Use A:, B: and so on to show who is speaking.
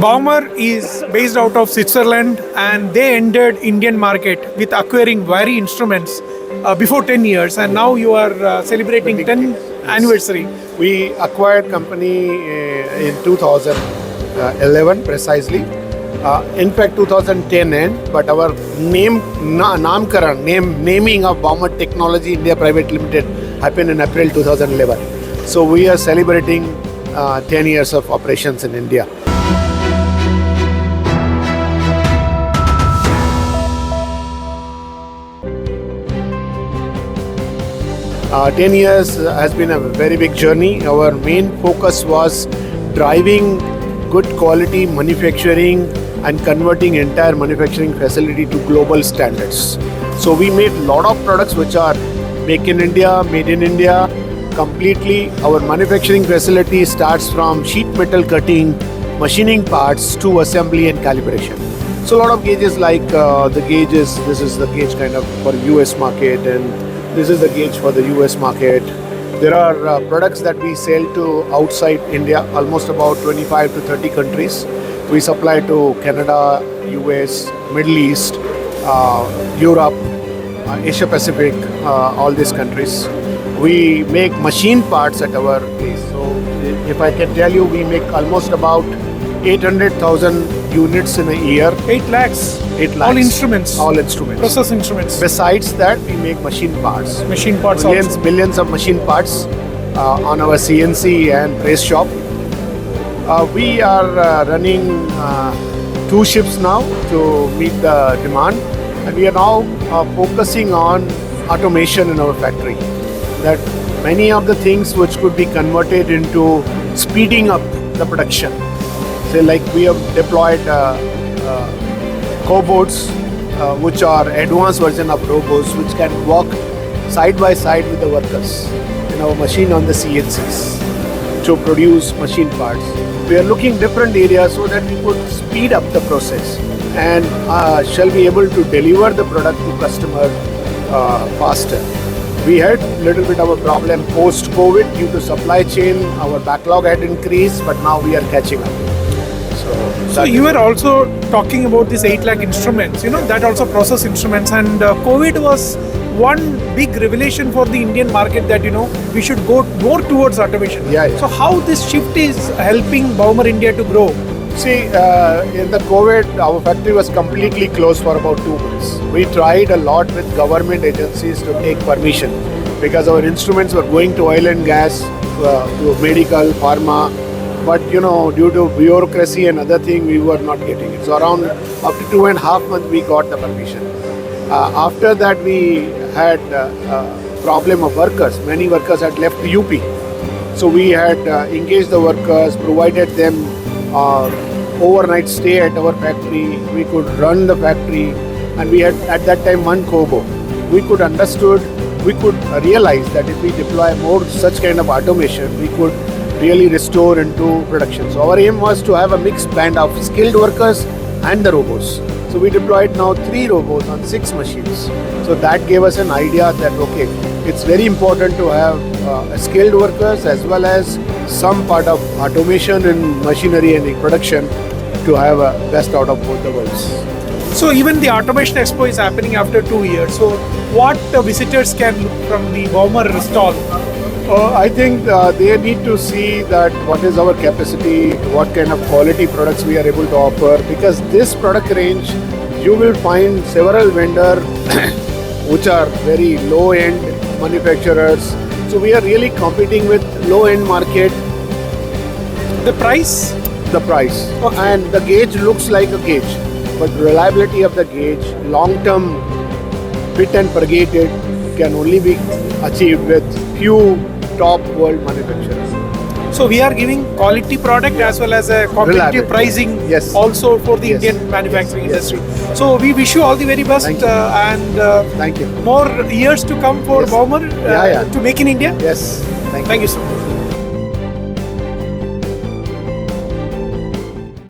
A: Baumer is based out of Switzerland and they entered Indian market with acquiring Waree Instruments before 10 years, and now you are celebrating 10th anniversary.
B: We acquired company in 2011 precisely. In fact 2010 end, but our naming of Baumer Technology India Private Limited happened in April 2011. So we are celebrating 10 years of operations in India. Ten years has been a very big journey. Our main focus was driving good quality manufacturing and converting entire manufacturing facility to global standards. So we made a lot of products which are make in India, made in India completely. Our manufacturing facility starts from sheet metal cutting, machining parts to assembly and calibration. So a lot of gauges like the gauges, this is the gauge kind of for US market, and this is the gauge for the US market. There are products that we sell to outside India, almost about 25 to 30 countries. We supply to Canada, US, Middle East, Europe, Asia Pacific, all these countries. We make machine parts at our place. So if I can tell you, we make almost about 800,000 units in a year.
A: 8 lakhs.
B: 8 lakhs.
A: All instruments.
B: All instruments.
A: Process instruments.
B: Besides that, we make machine parts.
A: Machine parts
B: Millions of machine parts on our CNC and press shop. We are running 2 shifts now to meet the demand, and we are now focusing on automation in our factory. That many of the things which could be converted into speeding up the production. Say like we have deployed Cobots, which are advanced version of robots which can walk side by side with the workers in our machine on the CNCs to produce machine parts. We are looking different areas so that we could speed up the process and shall be able to deliver the product to customer faster. We had little bit of a problem post-COVID due to supply chain. Our backlog had increased, but now we are catching up.
A: So you were also talking about these 8 lakh instruments, that also process instruments, and COVID was one big revelation for the Indian market that, we should go more towards automation.
B: Yeah.
A: So how this shift is helping Baumer India to grow?
B: See, in the COVID, our factory was completely closed for about 2 months. We tried a lot with government agencies to take permission because our instruments were going to oil and gas, to medical, pharma. But due to bureaucracy and other thing, we were not getting it. So around after 2.5 months, we got the permission. After that, we had problem of workers. Many workers had left UP. So we had engaged the workers, provided them overnight stay at our factory. We could run the factory, and we had at that time 1 Cobo. We could realize that if we deploy more such kind of automation, we could really restore into production. So our aim was to have a mixed band of skilled workers and the robots. So we deployed now 3 robots on 6 machines. So that gave us an idea that okay, it's very important to have skilled workers as well as some part of automation in machinery and in production to have a best out of both the worlds.
A: So even the Automation Expo is happening after 2 years. So what visitors can look from the Baumer stall?
B: I think they need to see that what is our capacity, what kind of quality products we are able to offer, because this product range you will find several vendors which are very low-end manufacturers. So we are really competing with low-end market.
A: The price?
B: The price.
A: Okay.
B: And the gauge looks like a gauge, but reliability of the gauge, long-term fit and purgated can only be achieved with few top world manufacturers.
A: So we are giving quality product as well as a competitive pricing also for the Indian manufacturing industry. So we wish you all the very best and
B: thank you.
A: More years to come for Baumer to make in India.
B: Yes.
A: Thank you so much.